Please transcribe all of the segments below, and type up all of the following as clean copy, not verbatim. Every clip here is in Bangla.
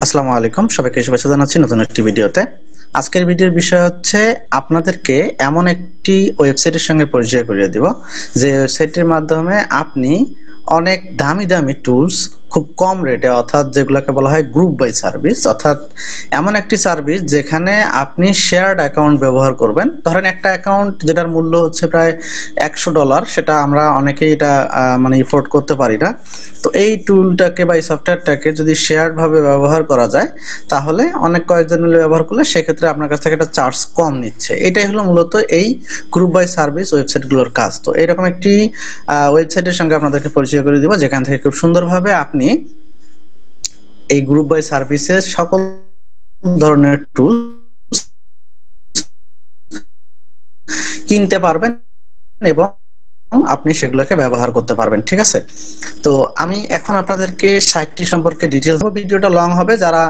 আসসালামু আলাইকুম, সবাইকে শুভেচ্ছা জানাচ্ছি নতুন একটি ভিডিওতে। আজকের ভিডিওর বিষয় হচ্ছে আপনাদেরকে এমন একটি ওয়েবসাইটের সঙ্গে পরিচয় করিয়ে দিব যে ওয়েবসাইটের মাধ্যমে আপনি অনেক দামি দামি টুলস খুব কম রেটে, অর্থাৎ যেগুলোকে বলা হয় গ্রুপ বাই সার্ভিস, অর্থাৎ এমন একটি সার্ভিস যেখানে আপনি শেয়ার্ড অ্যাকাউন্ট ব্যবহার করবেন। ধরেন একটা অ্যাকাউন্ট যেটার মূল্য হচ্ছে প্রায় $100, সেটা আমরা অনেকেই এটা মানে এফোর্ড করতে পারি না। তো এই টুলটাকে বা এই সফটওয়্যারটাকে যদি শেয়ার্ড ভাবে ব্যবহার করা যায়, তাহলে অনেক কয়েকজন মিলে ব্যবহার করলে সেক্ষেত্রে আপনার কাছ থেকে একটা চার্জ কম নিচ্ছে। এটাই হলো মূলত এই গ্রুপ বাই সার্ভিস ওয়েবসাইটগুলোর কাজ। তো এরকম একটি ওয়েবসাইটের সঙ্গে আপনাদেরকে পরিচয় করে দিব, যেখান থেকে খুব সুন্দরভাবে আপনি এই গ্রুপ বাই সার্ভিসের সকল ধরনের টুল কিনতে পারবেন এবং আপনি সেগুলোকে ব্যবহার করতে পারবেন। ঠিক আছে, তো আমি এখন আপনাদেরকে সাইটটি সম্পর্কে ডিটেইলস দেব। ভিডিওটা লং হবে, যারা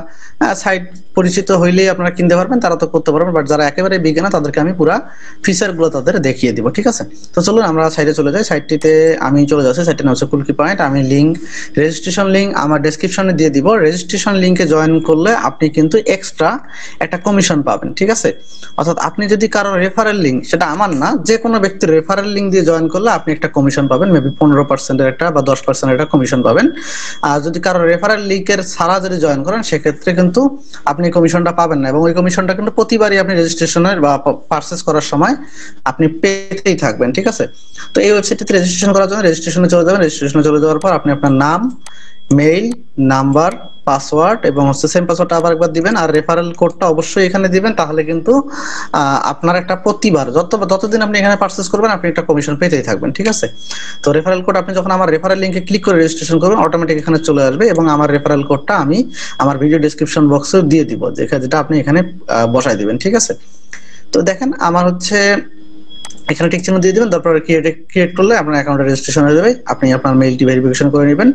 সাইট পরিচিত হইলেই আপনারা কিনতে পারবেন তারা তো করতে পারবেন, বাট যারা একেবারে বিগিনার তাদেরকে আমি পুরো ফিচারগুলো তাদের দেখিয়ে দিব। ঠিক আছে, তো চলুন আমরা সাইটে চলে যাই। সাইটটিতে আমি চলে যাচ্ছি। সাইটটির নাম হচ্ছে কুলকি পয়েন্ট। আমি রেজিস্ট্রেশন লিঙ্ক আমার ডেসক্রিপশনে দিয়ে দিব। রেজিস্ট্রেশন লিঙ্কে জয়েন করলে আপনি কিন্তু এক্সট্রা একটা কমিশন পাবেন। ঠিক আছে, অর্থাৎ আপনি যদি কারো রেফারেল লিঙ্ক, সেটা আমার না, যে কোনো ব্যক্তির রেফারেল লিঙ্ক দিয়ে জয়েন করলে আপনি একটা কমিশন পাবেন, মেবি 15% একটা বা 10% একটা কমিশন পাবেন। আর যদি কারো রেফারেল লিঙ্কের ছাড়া যদি জয়েন করেন সেক্ষেত্রে কিন্তু আপনি কমিশনটা পাবেন না, এবং ওই কমিশনটা কিন্তু প্রতিবারই আপনি রেজিস্ট্রেশনের বা পারচেজ করার সময় আপনি পেতেই থাকবেন। ঠিক আছে, তো এই ওয়েবসাইটটিতে রেজিস্ট্রেশন করার জন্য রেজিস্ট্রেশনে চলে যাবেন। রেজিস্ট্রেশনে চলে যাওয়ার পর আপনি আপনার নাম, মেইল, নাম্বার, পাসওয়ার্ড এবং সেম পাসওয়ার্ডটা আবার একবার দিবেন, আর রেফারেল কোডটা অবশ্যই এখানে দিবেন। তাহলে কিন্তু আপনার একটা প্রতিবার যতদিন আপনি এখানে পারচেজ করবেন আপনি একটা কমিশন পেতেই থাকবেন। ঠিক আছে, তো রেফারেল কোড আপনি যখন আমার রেফারেল লিংকে ক্লিক করে রেজিস্ট্রেশন করবেন, অটোমেটিক এখানে চলে আসবে, এবং আমার রেফারেল কোডটা আমি আমার ভিডিও ডেসক্রিপশন বক্সেও দিয়ে দিব, যেটা আপনি এখানে বসাই দিবেন। ঠিক আছে, তো দেখেন আমার হচ্ছে এখানে টিক চিহ্ন দিয়ে দিবেন, তারপর ক্রিয়েট করলে আপনার অ্যাকাউন্টে রেজিস্ট্রেশন হয়ে যাবে। আপনি আপনার মেইলটি ভেরিফিকেশন করে নেবেন,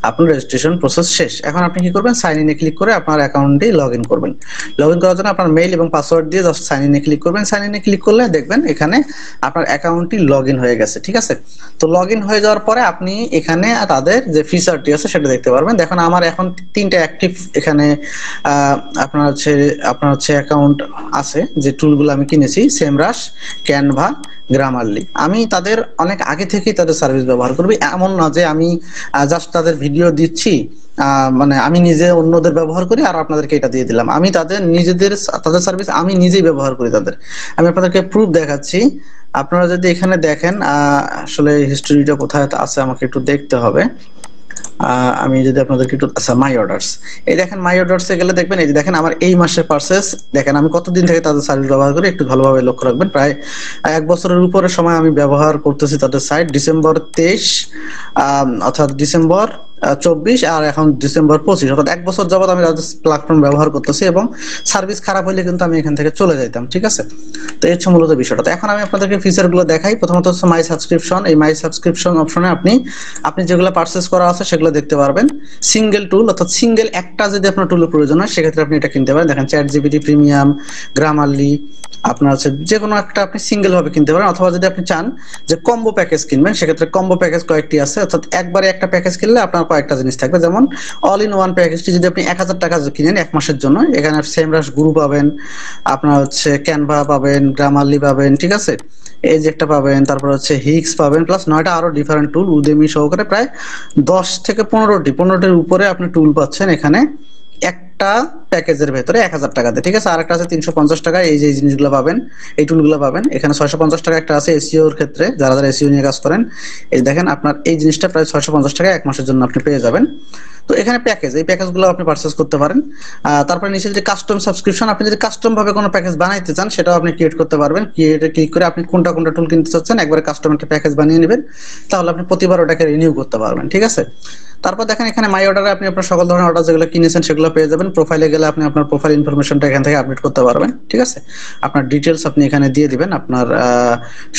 আপনার রেজিস্ট্রেশন প্রসেস শেষ। এখন আপনি কি করবেন, সাইন ইনে ক্লিক করে আপনার অ্যাকাউন্টে লগইন করবেন। লগইন করার জন্য আপনার মেইল এবং পাসওয়ার্ড দিয়ে জাস্ট সাইন ইনে ক্লিক করবেন। সাইন ইনে ক্লিক করলে দেখবেন এখানে আপনার অ্যাকাউন্টটি লগইন হয়ে গেছে। ঠিক আছে, তো লগইন হয়ে যাওয়ার পরে আপনি এখানে তাদের যে ফিচারটি আছে সেটা দেখতে পারবেন। দেখুন আমার এখন 3টা অ্যাক্টিভ এখানে আপনার হচ্ছে অ্যাকাউন্ট আছে, যে টুলগুলো আমি কিনেছি, সেমরাশ, ক্যানভা, গ্রামারলি। আমি তাদের অনেক আগে থেকেই তাদের সার্ভিস ব্যবহার করবি, এমন না যে আমি জাস্ট তাদের ভিডিও দিচ্ছি, মানে আমি নিজে অন্যদের ব্যবহার করি আর আপনাদেরকে এটা দিয়ে দিলাম। আমি তাদের সার্ভিস আমি নিজেই ব্যবহার করি তাদের। আমি আপনাদেরকে প্রুফ দেখাচ্ছি। আপনারা যদি এখানে দেখেন, আসলে হিস্টোরিটা কোথায় আছে আমাকে একটু দেখতে হবে। আমি যদি আপনাদেরকে একটু, আচ্ছা, মাই অর্ডারস, এই দেখেন মাই অর্ডারসে গেলে দেখবেন, এই যে দেখেন আমার এই মাসের পারচেজ দেখেন, আমি কতদিন থেকে তাদের সার্ভিস ব্যবহার করি একটু ভালোভাবে লক্ষ্য রাখবেন। প্রায় 1 বছরের উপরে সময় আমি ব্যবহার করতেছি তাদের সাইট। ডিসেম্বর 23, অর্থাৎ ডিসেম্বর 24 আর এখন ডিসেম্বর 25, অর্থাৎ 1 বছর যাবত আমি তাদের প্ল্যাটফর্ম ব্যবহার করতেছি, এবং সার্ভিস খারাপ হলে কিন্তু আমি এখান থেকে চলে যাইতাম। ঠিক আছে, তো এই হচ্ছে মূলত বিষয়টা। তো এখন আমি আপনাদেরকে ফিচারগুলো দেখাই। প্রথমত হচ্ছে মাই সাবস্ক্রিপশন। এই মাই সাবস্ক্রিপশন অপশনে আপনি যেগুলো পারচেজ করা আছে সেগুলো দেখতে পারবেন। সিঙ্গেল টুল, অর্থাৎ সিঙ্গেল একটা যদি আপনার টুলের প্রয়োজন হয় সেক্ষেত্রে আপনি এটা কিনতে পারেন। দেখেন চ্যাট জিপিটি প্রিমিয়াম, গ্রামারলি, আপনার হচ্ছে যে কোনো একটা আপনি সিঙ্গেল ভাবে কিনতে পারেন, অথবা যদি আপনি চান যে কম্বো প্যাকেজ কিনবেন সেক্ষেত্রে কম্বো প্যাকেজ কয়েকটি আছে, অর্থাৎ একবারে একটা প্যাকেজ কিনলে আপনার কয়েকটা জিনিস থাকবে। যেমন অল ইন ওয়ান প্যাকেজটি যদি আপনি 1000 টাকা কিনেন 1 মাসের জন্য, এখানে সেমরাশ গুরু পাবেন, আপনার হচ্ছে ক্যানভা পাবেন, গ্রামারলি পাবেন, ঠিক আছে, এই যে একটা পাবেন, তারপর হচ্ছে হিক্স পাবেন, প্লাস 9টা আরো ডিফারেন্ট টুল, উদেমি সহকারে প্রায় 10 থেকে 15টির উপরে আপনি টুল পাচ্ছেন এখানে একটা প্যাকেজের ভেতরে 1000 টাকাতে। ঠিক আছে, আরেকটা আছে 350 টাকা, এই যে জিনিসগুলো পাবেন, এই টুলগুলো পাবেন। এখানে 650 টাকা একটা আছে এসইও এর ক্ষেত্রে, যারা এসইও নিয়ে কাজ করেন। এই দেখেন আপনার এই জিনিসটা প্রায় 650 টাকা 1 মাসের জন্য আপনি পেয়ে যাবেন। তো এখানে এই প্যাকেজগুলো আপনি পারচেজ করতে পারেন। তারপরে নিচে যে কাস্টম সাবস্ক্রিপশন, আপনি যদি কাস্টম ভাবে কোনো প্যাকেজ বানাইতে চান সেটাও আপনি ক্রিয়েট করতে পারবেন। ক্রিয়েটে ক্লিক করে আপনি কোনটা টুল কিনতে চাচ্ছেন একবারে কাস্টম একটা প্যাকেজ বানিয়ে নেবেন, তাহলে আপনি প্রতিবার ওটাকে রিনিউ করতে পারবেন। ঠিক আছে, তারপর দেখেন এখানে মাই অর্ডারে আপনি আপনার সকল ধরনের অর্ডার যেগুলো কিনেছেন সেগুলো পেয়ে যাবেন। প্রোফাইলে গেলে আপনি আপনার প্রোফাইল ইনফরমেশনটা এখান থেকে আপডেট করতে পারবেন। ঠিক আছে, আপনার ডিটেলস আপনি এখানে দিয়ে দিবেন, আপনার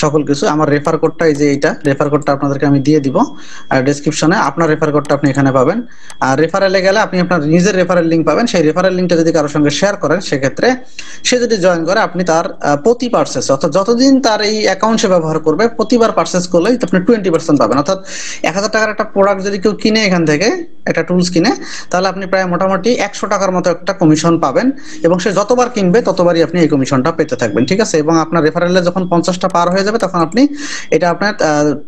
সকল কিছু। আমার রেফার কোডটা, এই যে এইটা রেফার কোডটা আপনাদেরকে আমি দিয়ে দিব ডেসক্রিপশনে, আপনার রেফার কোডটা আপনি এখানে পাবেন। আর রেফারেলে গেলে আপনি আপনার নিজের রেফারেল লিংক পাবেন। সেই রেফারেল লিংকটা যদি কারোর সঙ্গে শেয়ার করেন সেক্ষেত্রে সে যদি জয়েন করে আপনি তার প্রতি পারচেজ, অর্থাৎ যতদিন তার এই অ্যাকাউন্ট সে ব্যবহার করবে প্রতিবার পারচেজ করলেই আপনি 20% পাবেন। অর্থাৎ 1000 টাকার একটা প্রোডাক্ট যদি কেউ কিনে এখান থেকে একটা টুলস কিনে, তাহলে আপনি প্রায় মোটামুটি 100 টাকার মতো একটা কমিশন পাবেন, এবং সে যতবার কিনবে ততবারই আপনি এই কমিশনটা পেতে থাকবেন, ঠিক আছে। এবং আপনার রেফারেলে যখন 50টা পার হয়ে যাবে তখন আপনি এটা আপনার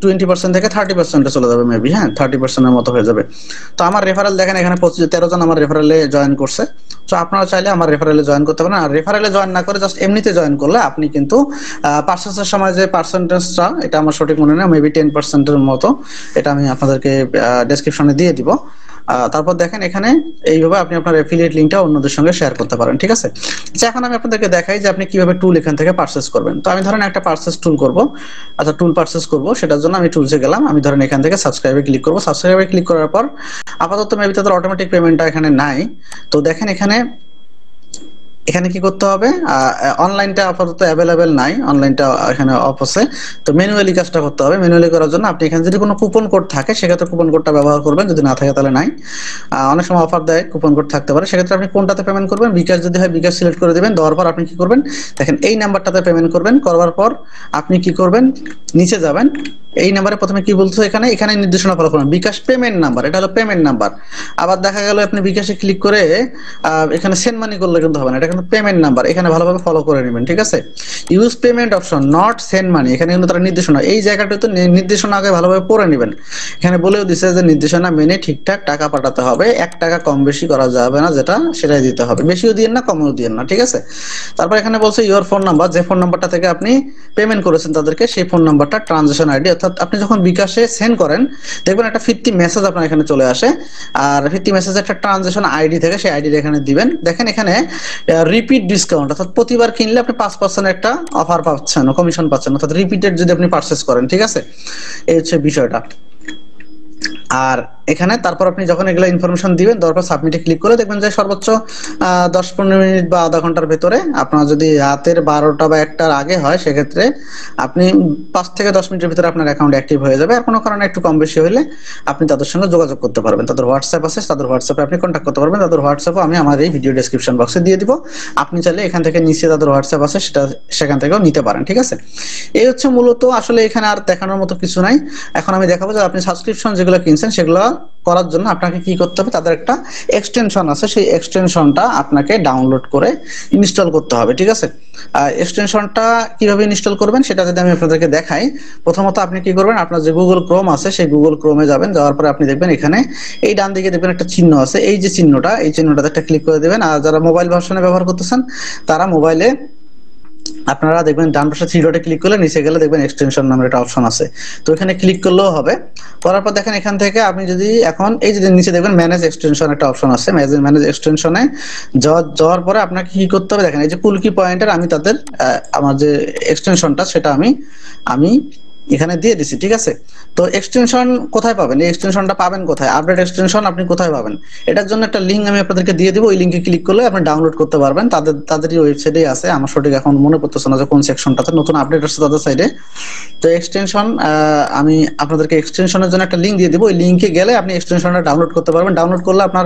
20% থেকে 30%-এ চলে যাবে মেবি, হ্যাঁ 30%-এর মতো হয়ে যাবে। তো আমার রেফারেল দেখেন এখানে 13 জন আমার রেফারেলে জয়েন করছে। তো আপনারা চাইলে আমার রেফারেলে জয়েন করতে পারেন। আর রেফারেলে জয়েন না করে জাস্ট এমনিতে জয়েন করলে আপনি কিন্তু পার্চেসের সময় যে পার্সেন্টেজটা, এটা আমার সঠিক মনে নেই, মেবি 10%-এর মতো, এটা আমি আপনাদেরকে ডেসক্রিপশনে দিয়ে দিব। তারপর দেখেন এখানে এইভাবে আপনি আপনার অ্যাফিলিয়েট লিংকটা অন্যদের সঙ্গে শেয়ার করতে পারেন, ঠিক আছে। আচ্ছা, এখন আমি আপনাদেরকে দেখাই যে আপনি কিভাবে টুল এখান থেকে পারচেজ করবেন। তো আমি ধরেন একটা পারচেজ টুল করব, আচ্ছা টুল পারচেজ করব, সেটার জন্য আমি টুলসে গেলাম। আমি ধরেন এখান থেকে সাবস্ক্রাইবে ক্লিক করব। সাবস্ক্রাইবে ক্লিক করার পর আপাতত মেবি তাদের অটোমেটিক পেমেন্টটা এখানে নাই। তো দেখেন এখানে কি করতে হবে, অনলাইনটা আপাতত অ্যাভেলেবেল নাই, অনলাইনটা এখানে অফ আছে। তো ম্যানুয়ালি কাজটা করতে হবে। ম্যানুয়ালি করার জন্য আপনি এখানে যদি কোনো কুপন কোড থাকে সেক্ষেত্রে কুপন কোডটা ব্যবহার করবেন, যদি না থাকে তাহলে নাই। অনেক সময় অফার দেয়, কুপন কোড থাকতে পারে, সেক্ষেত্রে আপনি কোনটাতে পেমেন্ট করবেন, বিকাশ যদি হয় বিকাশ সিলেক্ট করে দেবেন। দেওয়ার পর আপনি কি করবেন, দেখেন এই নাম্বারটাতে পেমেন্ট করবেন। করবার পর আপনি কি করবেন, নিচে যাবেন। এই নাম্বারে প্রথমে কি বলছো, এখানে নির্দেশনা ফলো করুন, বিকাশ পেমেন্ট নাম্বার, এটা হলো পেমেন্ট নাম্বার। আবার দেখা গেল আপনি বিকাশে ক্লিক করে এখানে সেন্ড মানি করলে কিন্তু হবে না, এটা কিন্তু পেমেন্ট নাম্বার, এখানে ভালোভাবে ফলো করে নেবেন, ঠিক আছে। Use payment option not send money, এখানে কিন্তু তারা নির্দেশনা, এই জায়গাটাতে নির্দেশনা আগে ভালোভাবে পড়ে নেবেন। এখানে বলেও দিছে যে নির্দেশনা মেনে ঠিকঠাক টাকা পাঠাতে হবে, 1 টাকা কম বেশি করা যাবে না, যেটা সেটাই দিতে হবে, বেশিও দিয়েন না কমও দিয়েন না, ঠিক আছে। তারপর এখানে বলছে ইউর ফোন নাম্বার, যে ফোন নাম্বারটা থেকে আপনি পেমেন্ট করেছেন তাদেরকে, সেই ফোন নাম্বারটা ট্রানজাকশন আইডি, অর্থাৎ আপনি যখন বিকাশে সেন্ড করেন দেখবেন একটা ফিরতি মেসেজ আপনার এখানে চলে আসে, আর ফিরতি মেসেজ একটা ট্রানজাকশন আইডি থেকে সেই আইডি এখানে দিবেন। দেখেন এখানে রিপিট ডিসকাউন্ট, অর্থাৎ প্রতিবার কিনলে আপনি 5% একটা অফার পাচ্ছেন, কমিশন পাচ্ছেন, অর্থাৎ রিপিটেড যদি আপনি পারচেজ করেন, ঠিক আছে। এই হচ্ছে বিষয়টা। আর এখানে তারপর আপনি যখন এগুলো ইনফরমেশন দিবেন, তারপর সাবমিটে ক্লিক করে দেখবেন যে সর্বোচ্চ 10-15 মিনিট বা আধা ঘন্টার ভেতরে, আপনার যদি রাতের 12টা বা 1টার আগে হয় সেক্ষেত্রে আপনি 5 থেকে 10 মিনিটের ভিতরে আপনার অ্যাকাউন্ট অ্যাক্টিভ হয়ে যাবে। আর কোনো কারণে একটু কম বেশি হলে আপনি তাদের সঙ্গে যোগাযোগ করতে পারবেন। তাদের হোয়াটসঅ্যাপ আছে, তাদের হোয়াটসঅ্যাপে আপনি কন্ট্যাক্ট করতে পারবেন। তাদের হোয়াটসঅ্যাপও আমি আমার এই ভিডিও ডেসক্রিপশন বক্সে দিয়ে দিব। আপনি চাইলে এখান থেকে নিচে তাদের হোয়াটসঅ্যাপ আছে, সেখান থেকেও নিতে পারেন, ঠিক আছে। এই হচ্ছে মূলত, আসলে এখানে আর দেখানোর মতো কিছু নাই। এখন আমি দেখাবো যে আপনি সাবস্ক্রিপশন যেগুলো কিনছেন সেগুলো করার জন্য আপনাকে কি করতে হবে, তাদের একটা এক্সটেনশন আছে, সেই এক্সটেনশনটা আপনাকে ডাউনলোড করে ইনস্টল করতে হবে, ঠিক আছে। এক্সটেনশনটা কিভাবে ইনস্টল করবেন সেটা যদি আমি আপনাদেরকে দেখাই, প্রথমত আপনি কি করবেন, আপনার যে গুগল ক্রোম আছে সেই গুগল ক্রোমে যাবেন। যাওয়ার পরে আপনি দেখবেন এখানে এই ডান দিকে দেখবেন একটা চিহ্ন আছে, এই যে চিহ্নটা, এই চিহ্নটাতে একটা ক্লিক করে দেবেন। আর যারা মোবাইল ভার্সনে ব্যবহার করতেছেন তারা মোবাইলে আপনারা দেখবেন ডান পাশে থ্রি ডটে ক্লিক করলে নিচে গেলে দেখবেন এক্সটেনশন নামের একটা অপশন আছে, তো এখানে ক্লিক করলেও হবে। করার পর দেখেন এখান থেকে আপনি যদি এখন এই যে নিচে দেখবেন ম্যানেজ এক্সটেনশন একটা অপশন আছে, ম্যানেজ এক্সটেনশনে যাওয়ার পরে আপনাকে কি করতে হবে, দেখেন এই যে কুলকি পয়েন্টের আমি তাদের আমার যে এক্সটেনশনটা সেটা আমি এখানে দিয়ে দিছি, ঠিক আছে। তো এক্সটেনশন কোথায় পাবেন, এই এক্সটেনশনটা পাবেন কোথায়, আপডেট এক্সটেনশন আপনি কোথায় পাবেন, এটার জন্য একটা লিঙ্ক আমি আপনাদেরকে দিয়ে দিব। ওই লিঙ্কে ক্লিক করলে আপনি ডাউনলোড করতে পারবেন, তাদেরই ওয়েবসাইটেই আছে। আমার সঠিক এখন মনে পড়তেছে না যে কোন সেকশনটাতে, নতুন আপডেট আসছে তাদের সাইডে। তো এক্সটেনশন আমি আপনাদেরকে এক্সটেনশনের জন্য একটা লিঙ্ক দিয়ে দিব। ওই লিঙ্কে গেলে আপনি এক্সটেনশনটা ডাউনলোড করতে পারবেন। ডাউনলোড করলে আপনার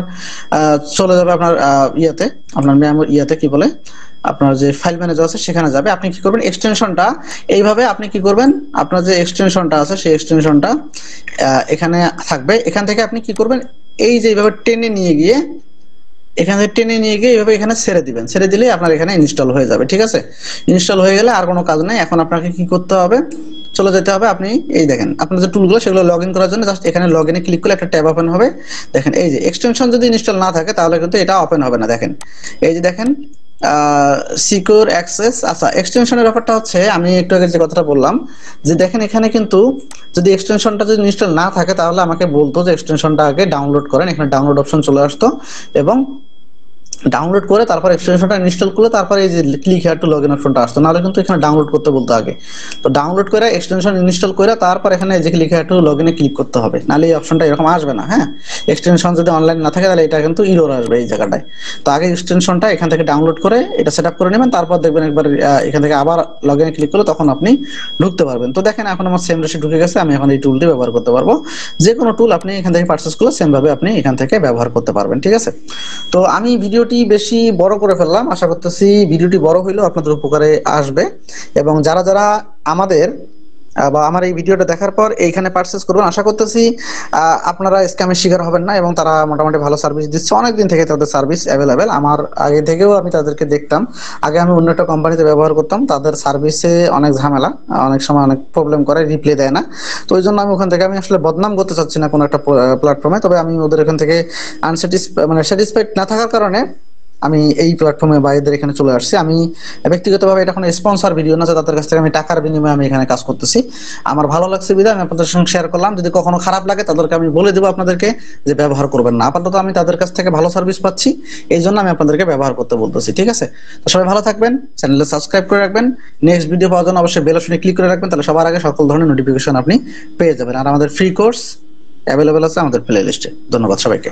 চলে যাবে আপনার আপনার মেমোরি কি বলে, আপনার যে ফাইল ম্যানেজার আছে সেখানে যাবে। আপনি কি করবেন, এক্সটেনশনটা এইভাবে আপনি কি করবেন, আপনার যে এক্সটেনশনটা আছে সেই এক্সটেনশনটা এখানে থাকবে। এখান থেকে আপনি কি করবেন, এই যে এইভাবে টেনে নিয়ে গিয়ে এইভাবে এখানে ছেড়ে দিবেন। ছেড়ে দিলেই আপনার এখানে ইনস্টল হয়ে যাবে, ঠিক আছে। ইনস্টল হয়ে গেলে আর কোনো কাজ নাই। এখন আপনাকে কি করতে হবে, চলে যেতে হবে। আপনি এই দেখেন আপনার যে টুলগুলো সেগুলো লগ ইন করার জন্য জাস্ট এখানে লগ ইনে ক্লিক করলে একটা ট্যাব ওপেন হবে। দেখেন এই যে এক্সটেনশন যদি ইনস্টল না থাকে তাহলে কিন্তু এটা ওপেন হবে না। দেখেন এই যে দেখেন সিকিউর অ্যাক্সেস। আচ্ছা, এক্সটেনশনের ব্যাপারটা হচ্ছে আমি একটু আগে যে কথাটা বললাম যে দেখেন এখানে কিন্তু যদি এক্সটেনশনটা যদি ইনস্টল না থাকে তাহলে আমাকে বলতো যে এক্সটেনশনটা আগে ডাউনলোড করেন। এখানে ডাউনলোড অপশন চলে আসতো এবং ডাউনলোড করে তারপর এক্সটেনশনটা ইনস্টল করলে তারপর এই যে ক্লিক হিয়ার টু লগইন অপশনটা আসতো, নাহলে কিন্তু এখানে ডাউনলোড করতে বলতো আগে। তো ডাউনলোড করে এক্সটেনশন ইনস্টল করে তারপর এখানে যে ক্লিক হিয়ার টু লগইনে ক্লিক করতে হবে, নাহলে এই অপশনটা এরকম আসবে না। হ্যাঁ, এক্সটেনশন যদি অনলাইন না থাকে তাহলে এটা কিন্তু ইরর আসবে এই জায়গাটায়। তো আগে এক্সটেনশনটা এখান থেকে ডাউনলোড করে এটা সেটআপ করে নেবেন, তারপর দেখবেন একবার এখান থেকে আবার লগইনে ক্লিক করলে তখন আপনি ঢুকতে পারবেন। তো দেখেন এখন আমার সেম রেশে ঢুকে গেছে, আমি এখন এই টুলটি ব্যবহার করতে পারবো। যে কোনো টুল আপনি এখান থেকে পারচেজ করলে সেম ভাবে আপনি এখান থেকে ব্যবহার করতে পারবেন, ঠিক আছে। তো আমি ভিডিওটি বেশি বড় করে ফেললাম, আশা করতেছি ভিডিওটি বড় হইলেও আপনাদের উপকারে আসবে। এবং যারা আমাদের বা আমার এই ভিডিওটা দেখার পর এইখানে পারচেজ করবেন। আশা করতেছি আপনারা স্ক্যামের শিকার হবেন না, এবং তারা মোটামুটি ভালো সার্ভিস দিচ্ছে। অনেকদিন থেকে তাদের সার্ভিস অ্যাভেলেবেল, আমার আগে থেকেও আমি তাদেরকে দেখতাম। আগে আমি অন্য একটা কোম্পানিতে ব্যবহার করতাম, তাদের সার্ভিসে অনেক ঝামেলা, অনেক সময় অনেক প্রবলেম করে, রিপ্লাই দেয় না। তো ওই জন্য আমি ওখান থেকে, আমি আসলে বদনাম করতে চাচ্ছি না কোনো একটা প্ল্যাটফর্মে, তবে আমি ওদের এখান থেকে মানে স্যাটিসফাইড না থাকার কারণে আমি এই প্ল্যাটফর্মে বা এদের এখানে চলে আসছি। আমি ব্যক্তিগতভাবে এটা কোনো স্পন্সর ভিডিও না যে তাদের কাছ থেকে আমি টাকার বিনিময়ে আমি এখানে কাজ করতেছি। আমার ভালো লাগছে বিধায় আমি আপনাদের সঙ্গে শেয়ার করলাম। যদি কখনো খারাপ লাগে তাদেরকে আমি বলে দেবো আপনাদেরকে যে ব্যবহার করবেন না। আপাতত আমি তাদের কাছ থেকে ভালো সার্ভিস পাচ্ছি, এই জন্য আমি আপনাদেরকে ব্যবহার করতে বলতেছি। ঠিক আছে, তো সবাই ভালো থাকবেন, চ্যানেলটা সাবস্ক্রাইব করে রাখবেন। নেক্সট ভিডিও পাওয়ার জন্য অবশ্যই বেল অপশনে ক্লিক করে রাখবেন, তাহলে সবার আগে সকল ধরনের নোটিফিকেশন আপনি পেয়ে যাবেন। আর আমাদের ফ্রি কোর্স অ্যাভেলেবেল আছে আমাদের প্লে লিস্টে। ধন্যবাদ সবাইকে।